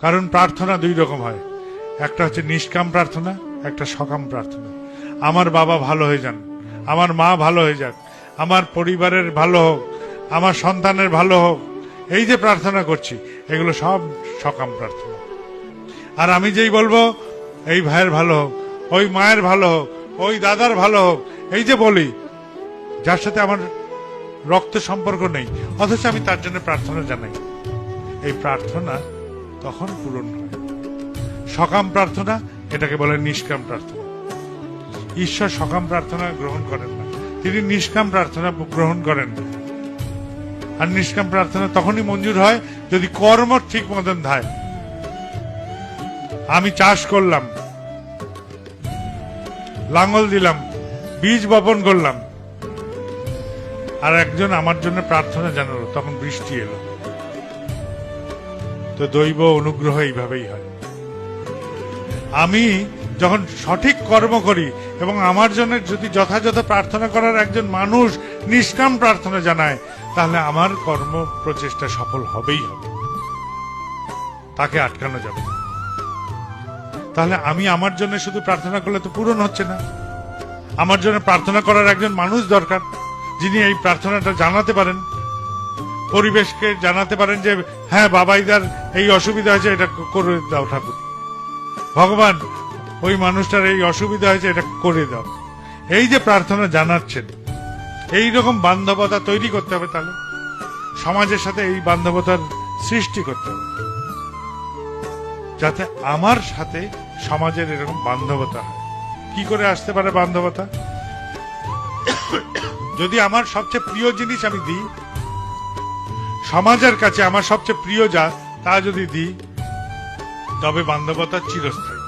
কারণ প্রার্থনা দুই রকম হয়, একটা হচ্ছে নিষ্কাম প্রার্থনা, একটা সকাম প্রার্থনা। আমার বাবা ভালো হয়ে যান, আমার মা ভালো হয়ে যাক, আমার পরিবারের ভালো হোক, আমার সন্তানের ভালো হোক, এই যে প্রার্থনা করছি এগুলো সব সকাম প্রার্থনা। আর আমি যেই বলবো এই ভাইয়ের ভালো হোক, ওই মায়ের ভালো হোক, ওই দাদার ভালো হোক, এই যে বলি, যার সাথে আমার রক্ত সম্পর্ক নেই, অথচ আমি তার জন্য প্রার্থনা জানাই, এই প্রার্থনা তখন পূরণ হয়। সকাম প্রার্থনা এটাকে বলে নিষ্কাম প্রার্থনা। ঈশ্বর সকাম প্রার্থনা গ্রহণ করেন না, তিনি নিষ্কাম প্রার্থনা গ্রহণ করেন না। আর নিষ্কাম প্রার্থনা তখনই মঞ্জুর হয় যদি কর্ম ঠিক মতন ধায়। আমি চাষ করলাম, লাঙ্গল দিলাম, বীজ বপন করলাম, আর একজন আমার জন্য প্রার্থনা জানালো, তখন বৃষ্টি এলো। তো দৈব অনুগ্রহ এইভাবেই হয়। আমি যখন সঠিক কর্ম করি এবং আমার জন্য যদি যথাযথ প্রার্থনা করার একজন মানুষ নিষ্কাম প্রার্থনা জানায়, তাহলে আমার কর্ম প্রচেষ্টা সফল হবেই হবে, তাকে আটকানো যাবে না। তাহলে আমি আমার জন্য শুধু প্রার্থনা করলে তো পূরণ হচ্ছে না, আমার জন্য প্রার্থনা করার একজন মানুষ দরকার, যিনি এই প্রার্থনাটা জানাতে পারেন, পরিবেশকে জানাতে পারেন যে হ্যাঁ বাবাইদার এই অসুবিধা হয়েছে, এটা করে দাও ঠাকুর, ভগবান ওই মানুষটার এই অসুবিধা হয়েছে, এটা করে দাও। এই যে প্রার্থনা জানাচ্ছেন, এইরকম বান্ধবতা তৈরি করতে হবে। তাহলে সমাজের সাথে এই বান্ধবতার সৃষ্টি করতে হবে, যাতে আমার সাথে সমাজের এরকম বান্ধবতা হয়। কি করে আসতে পারে বান্ধবতা? যদি আমার সবচেয়ে প্রিয় জিনিস আমি দিই, সমাজের কাছে আমার সবচেয়ে প্রিয় যা তা যদি দিই, তবে বান্ধবতা চিরস্থায়ী।